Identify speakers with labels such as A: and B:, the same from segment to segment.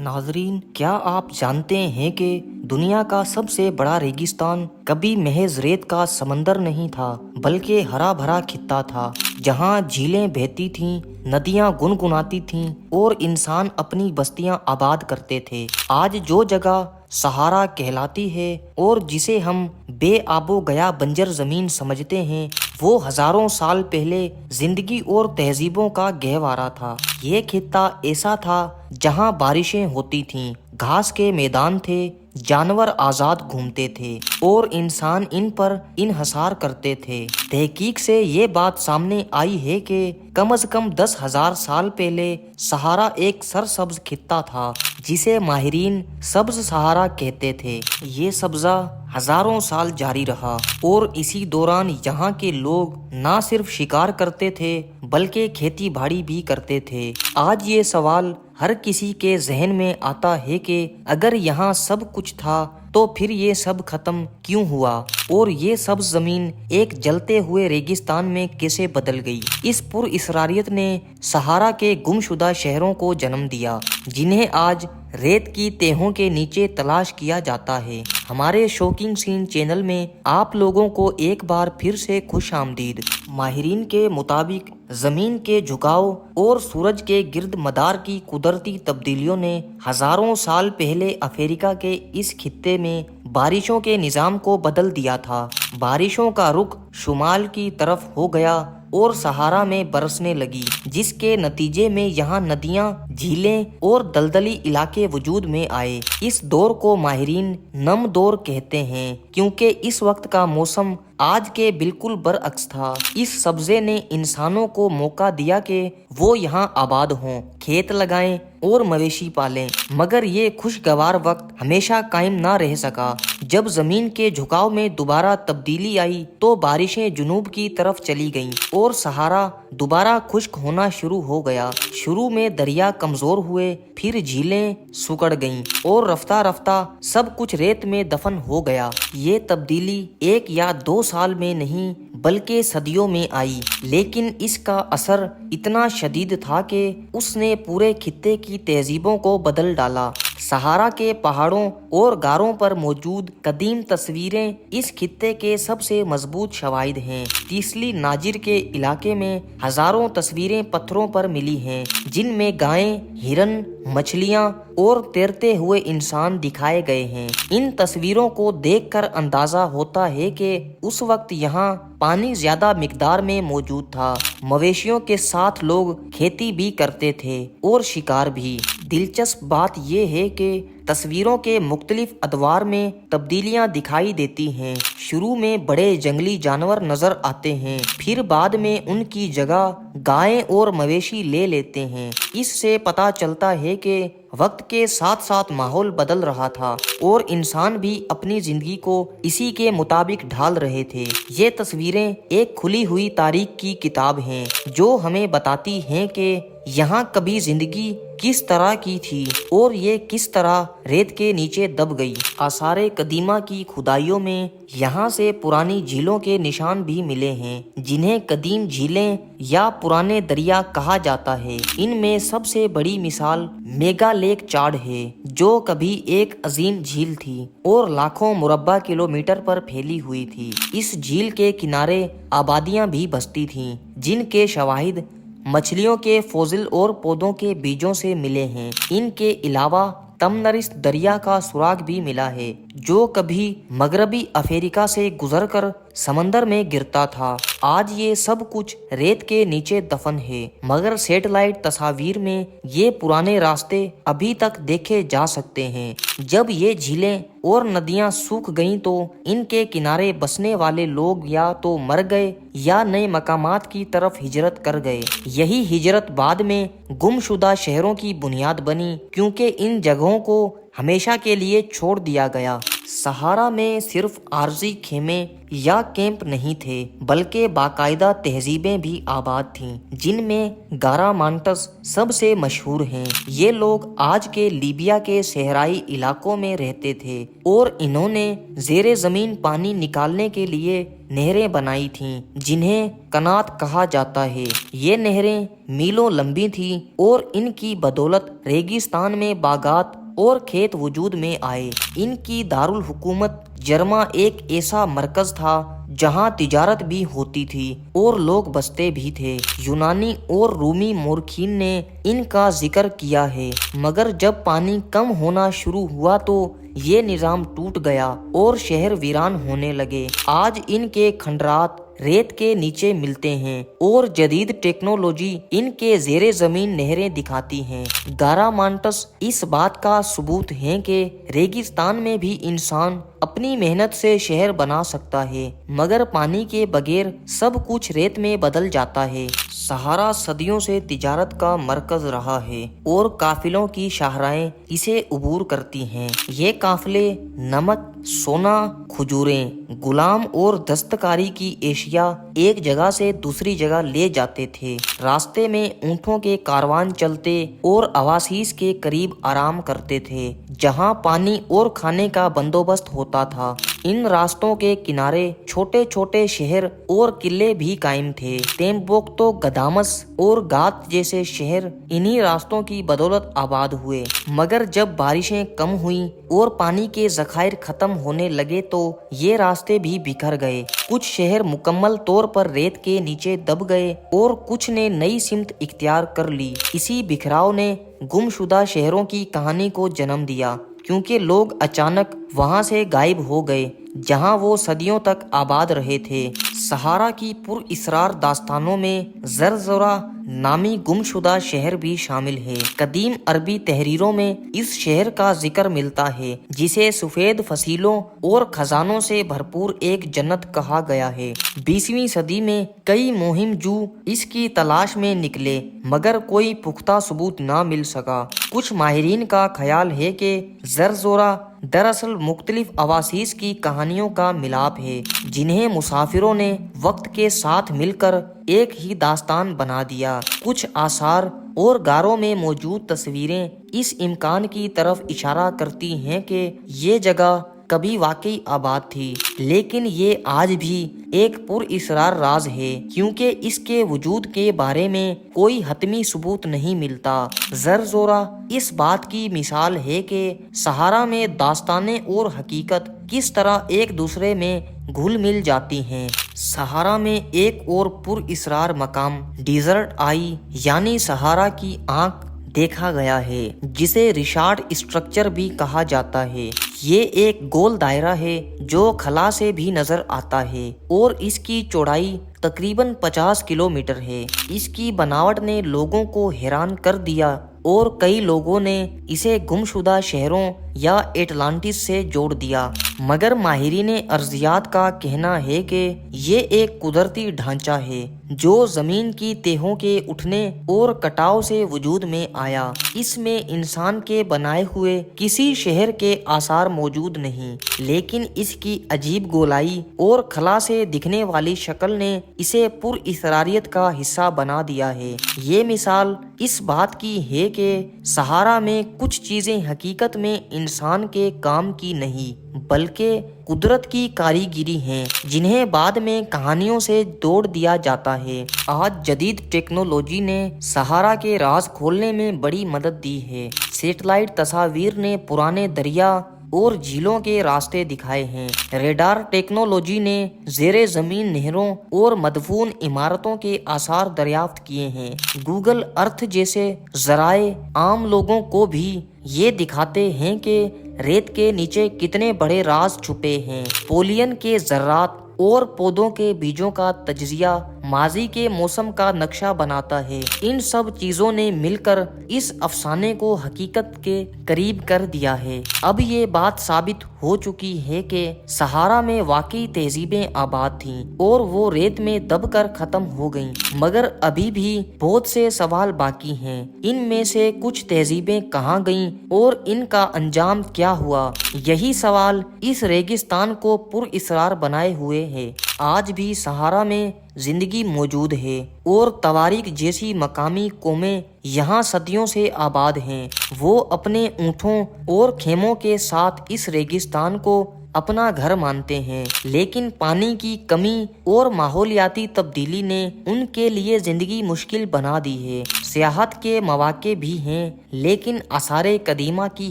A: ناظرین، کیا آپ جانتے ہیں کہ دنیا کا سب سے بڑا ریگستان کبھی محض ریت کا سمندر نہیں تھا بلکہ ہرا بھرا خطہ تھا، جہاں جھیلیں بہتی تھیں، ندیاں گنگناتی تھیں اور انسان اپنی بستیاں آباد کرتے تھے۔ آج جو جگہ صحارا کہلاتی ہے اور جسے ہم بے آب و گیا بنجر زمین سمجھتے ہیں، وہ ہزاروں سال پہلے زندگی اور تہذیبوں کا گہوارہ تھا۔ یہ خطہ ایسا تھا جہاں بارشیں ہوتی تھیں، گھاس کے میدان تھے، جانور آزاد گھومتے تھے اور انسان ان پر انحصار کرتے تھے۔ تحقیق سے یہ بات سامنے آئی ہے کہ کم از کم 10,000 سال پہلے صحارا ایک سرسبز خطہ تھا جسے ماہرین سبز صحارا کہتے تھے۔ یہ سبزہ ہزاروں سال جاری رہا اور اسی دوران یہاں کے لوگ نہ صرف شکار کرتے تھے بلکہ کھیتی باڑی بھی کرتے تھے۔ آج یہ سوال ہر کسی کے ذہن میں آتا ہے کہ اگر یہاں سب کچھ تھا تو پھر یہ سب ختم کیوں ہوا اور یہ سبز زمین ایک جلتے ہوئے ریگستان میں کیسے بدل گئی؟ اس پر اسراریت نے صحارا کے گمشدہ شہروں کو جنم دیا جنہیں آج ریت کی تہوں کے نیچے تلاش کیا جاتا ہے۔ ہمارے شوکنگ سین چینل میں آپ لوگوں کو ایک بار پھر سے خوش آمدید۔ ماہرین کے مطابق زمین کے جھکاؤ اور سورج کے گرد مدار کی قدرتی تبدیلیوں نے ہزاروں سال پہلے افریقہ کے اس خطے میں بارشوں کے نظام کو بدل دیا تھا۔ بارشوں کا رخ شمال کی طرف ہو گیا اور صحارا میں برسنے لگی، جس کے نتیجے میں یہاں ندیاں، جھیلیں اور دلدلی علاقے وجود میں آئے۔ اس دور کو ماہرین نم دور کہتے ہیں کیونکہ اس وقت کا موسم آج کے بالکل برعکس تھا۔ اس سبزے نے انسانوں کو موقع دیا کہ وہ یہاں آباد ہوں، کھیت لگائیں اور مویشی پالیں، مگر یہ خوشگوار وقت ہمیشہ قائم نہ رہ سکا۔ جب زمین کے جھکاؤ میں دوبارہ تبدیلی آئی تو بارشیں جنوب کی طرف چلی گئیں اور صحارا دوبارہ خشک ہونا شروع ہو گیا۔ شروع میں دریا کمزور ہوئے، پھر جھیلیں سکڑ گئیں اور رفتہ رفتہ سب کچھ ریت میں دفن ہو گیا۔ یہ تبدیلی 1 یا 2 سال میں نہیں بلکہ صدیوں میں آئی، لیکن اس کا اثر اتنا شدید تھا کہ اس نے پورے خطے کی تہذیبوں کو بدل ڈالا۔ صحارا کے پہاڑوں اور غاروں پر موجود قدیم تصویریں اس خطے کے سب سے مضبوط شواہد ہیں۔ تیسلی ناجر کے علاقے میں ہزاروں تصویریں پتھروں پر ملی ہیں جن میں گائیں، ہرن، مچھلیاں اور تیرتے ہوئے انسان دکھائے گئے ہیں۔ ان تصویروں کو دیکھ کر اندازہ ہوتا ہے کہ اس وقت یہاں پانی زیادہ مقدار میں موجود تھا۔ مویشیوں کے ساتھ لوگ کھیتی بھی کرتے تھے اور شکار بھی۔ دلچسپ بات یہ ہے کہ تصویروں کے مختلف ادوار میں تبدیلیاں دکھائی دیتی ہیں۔ شروع میں بڑے جنگلی جانور نظر آتے ہیں، پھر بعد میں ان کی جگہ گائیں اور مویشی لے لیتے ہیں۔ اس سے پتہ چلتا ہے کہ وقت کے ساتھ ساتھ ماحول بدل رہا تھا اور انسان بھی اپنی زندگی کو اسی کے مطابق ڈھال رہے تھے۔ یہ تصویریں ایک کھلی ہوئی تاریخ کی کتاب ہیں جو ہمیں بتاتی ہیں کہ یہاں کبھی زندگی کس طرح کی تھی اور یہ کس طرح ریت کے نیچے دب گئی۔ آثار قدیمہ کی کھدائیوں میں یہاں سے پرانی جھیلوں کے نشان بھی ملے ہیں جنہیں قدیم جھیلیں یا پرانے دریا کہا جاتا ہے۔ ان میں سب سے بڑی مثال میگا لیک چاڈ ہے جو کبھی ایک عظیم جھیل تھی اور لاکھوں مربع کلومیٹر پر پھیلی ہوئی تھی۔ اس جھیل کے کنارے آبادیاں بھی بستی تھیں جن کے شواہد مچھلیوں کے فوسل اور پودوں کے بیجوں سے ملے ہیں۔ ان کے علاوہ تمنرس دریا کا سراغ بھی ملا ہے جو کبھی مغربی افریقہ سے گزر کر سمندر میں گرتا تھا۔ آج یہ سب کچھ ریت کے نیچے دفن ہے، مگر سیٹلائٹ تصاویر میں یہ پرانے راستے ابھی تک دیکھے جا سکتے ہیں۔ جب یہ جھیلیں اور ندیاں سوکھ گئیں تو ان کے کنارے بسنے والے لوگ یا تو مر گئے یا نئے مقامات کی طرف ہجرت کر گئے۔ یہی ہجرت بعد میں گمشدہ شہروں کی بنیاد بنی کیونکہ ان جگہوں کو ہمیشہ کے لیے چھوڑ دیا گیا۔ सहारा में सिर्फ आरजी खेमे या कैंप नहीं थे, बल्कि बाकायदा तहजीबें भी आबाद थीं, जिनमें गारामांटस सबसे मशहूर हैं। ये लोग आज के लीबिया के सहराई इलाकों में रहते थे और इन्होंने ज़ेरे ज़मीन पानी निकालने के लिए नहरें बनाई थीं, जिन्हें कनात कहा जाता है। ये नहरें मीलों लंबी थीं और इनकी बदौलत रेगिस्तान में बागात और खेत वजूद में आए। इनकी दारुल हुकूमत जर्मा एक ऐसा मरकज था जहां तिजारत भी होती थी और लोग बसते भी थे। यूनानी और रूमी मोरखीन ने इनका जिक्र किया है, मगर जब पानी कम होना शुरू हुआ तो ये निज़ाम टूट गया और शहर वीरान होने लगे। आज इनके खंडरात रेत के नीचे मिलते हैं और जदीद टेक्नोलॉजी इनके ज़ेरे ज़मीन नहरें दिखाती हैं। गारामांटस इस बात का सबूत है कि रेगिस्तान में भी इंसान अपनी मेहनत से शहर बना सकता है, मगर पानी के बगैर सब कुछ रेत में बदल जाता है। सहारा सदियों से तिजारत का मरकज रहा है और काफिलों की शाहराएं इसे उबूर करती हैं। ये काफिले नमक, सोना, खजूरें, गुलाम और दस्तकारी की एशिया एक जगह से दूसरी जगह ले जाते थे। रास्ते में ऊँटों के कारवान चलते और अवासीस के करीब आराम करते थे, जहां पानी और खाने का बंदोबस्त होता था। इन रास्तों के किनारे छोटे छोटे शहर और किले भी कायम थे। टेम्बोक्तो, गदामस और गात जैसे शहर इन्हीं रास्तों की बदौलत आबाद हुए। मगर जब बारिशें कम हुई और पानी के ज़खायर खत्म होने लगे तो ये रास्ते भी बिखर गए। कुछ शहर मुकम्मल तौर पर रेत के नीचे दब गए और कुछ ने नई सिमत इख्तियार कर ली। इसी बिखराव ने गुमशुदा शहरों की कहानी को जन्म दिया, क्योंकि लोग अचानक वहां से गायब हो गए जहां वो सदियों तक आबाद रहे थे। सहारा की पुरइसरार दास्तानों में ज़रज़ोरा नामी गुमशुदा शहर भी शामिल है। कदीम अरबी तहरीरों में इस शहर का जिक्र मिलता है, जिसे सफेद फसीलों और खजानों से भरपूर एक जन्नत कहा गया है। 20वीं सदी में कई मुहिम जू इसकी तलाश में निकले, मगर कोई पुख्ता सबूत ना मिल सका। कुछ माहिरीन का ख्याल है कि ज़रज़ोरा दरअसल मुख्तलिफ अवासीस की कहानियों का मिलाप है, जिन्हें मुसाफिरों ने वक्त के साथ मिलकर एक ही दास्तान बना दिया। कुछ आसार और गारों में मौजूद तस्वीरें इस इम्कान की तरफ इशारा करती हैं कि ये जगह कभी वाकई आबाद थी, लेकिन ये आज भी एक पुरइसरार राज है, क्योंकि इसके वजूद के बारे में कोई हतमी सबूत नहीं मिलता। ज़रज़ोरा इस बात की मिसाल है कि सहारा में दास्तानें और हकीकत किस तरह एक दूसरे में घुल मिल जाती हैं। सहारा में एक और पुरइसरार मकाम डिजर्ट आई यानी सहारा की आंख देखा गया है, जिसे रिचार्ड स्ट्रक्चर भी कहा जाता है। ये एक गोल दायरा है जो खला से भी नजर आता है और इसकी चौड़ाई तकरीबन 50 किलोमीटर है। इसकी बनावट ने लोगों को हैरान कर दिया और कई लोगों ने इसे गुमशुदा शहरों या एटलांटिस से जोड़ दिया, मगर माहिरीन अर्जियात का कहना है कि ये एक कुदरती ढांचा है जो जमीन की तहों के उठने और कटाव से वजूद में आया। इसमें इंसान के बनाए हुए किसी शहर के आसार मौजूद नहीं, लेकिन इसकी अजीब गोलाई और खला से दिखने वाली शक्ल ने इसे पुरइसरारियत का हिस्सा बना दिया है। ये मिसाल इस बात की है कि सहारा में कुछ चीजें हकीकत में इंसान के काम की नहीं, बल्कि कुदरत की कारीगिरी हैं, जिन्हें बाद में कहानियों से जोड़ दिया जाता है। आज जदीद टेक्नोलॉजी ने सहारा के राज खोलने में बड़ी मदद दी है। सैटेलाइट तस्वीर ने पुराने दरिया और झीलों के रास्ते दिखाए हैं। रेडार टेक्नोलॉजी ने ज़ेरे ज़मीन नहरों और मदफून इमारतों के आसार दरियाफ्त किए हैं। गूगल अर्थ जैसे ज़राए आम लोगों को भी ये दिखाते हैं कि रेत के नीचे कितने बड़े राज छुपे हैं। पोलियन के ज़र्रात और पौधों के बीजों का तज्जिया माजी के मौसम का नक्शा बनाता है। इन सब चीजों ने मिलकर इस अफसाने को हकीकत के करीब कर दिया है। अब ये बात साबित हो चुकी है कि सहारा में वाकई तहजीबें आबाद थीं और वो रेत में दबकर खत्म हो गईं। मगर अभी भी बहुत से सवाल बाकी हैं। इनमें से कुछ तहजीबें कहाँ गईं और इनका अंजाम क्या हुआ, यही सवाल इस रेगिस्तान को पुरइसरार बनाए हुए है। आज भी सहारा में जिंदगी मौजूद है और तवारीख जैसी मकामी कौमें यहाँ सदियों से आबाद हैं। वो अपने ऊँटों और खेमों के साथ इस रेगिस्तान को अपना घर मानते हैं, लेकिन पानी की कमी और माहौलियाती तब्दीली ने उनके लिए जिंदगी मुश्किल बना दी है। सियाहत के मौके भी हैं, लेकिन आसारे कदीमा की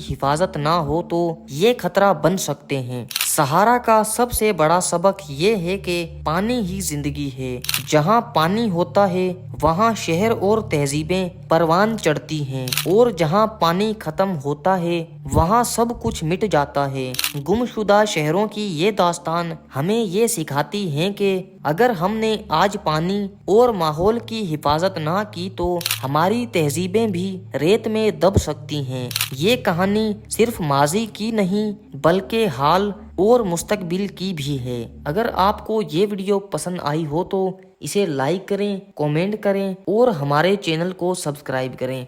A: हिफाजत ना हो तो ये खतरा बन सकते हैं। सहारा का सबसे बड़ा सबक ये है कि पानी ही जिंदगी है। जहाँ पानी होता है वहाँ शहर और तहजीबें परवान चढ़ती हैं, और जहाँ पानी खत्म होता है वहाँ सब कुछ मिट जाता है। गुमशुदा शहरों की ये दास्तान हमें ये सिखाती है कि अगर हमने आज पानी और माहौल की हिफाजत ना की तो हमारी तहजीबें भी रेत में दब सकती हैं। ये कहानी सिर्फ माजी की नहीं बल्कि हाल और मुस्तकबिल की भी है। अगर आपको ये वीडियो पसंद आई हो तो इसे लाइक करें, कमेंट करें और हमारे चैनल को सब्सक्राइब करें।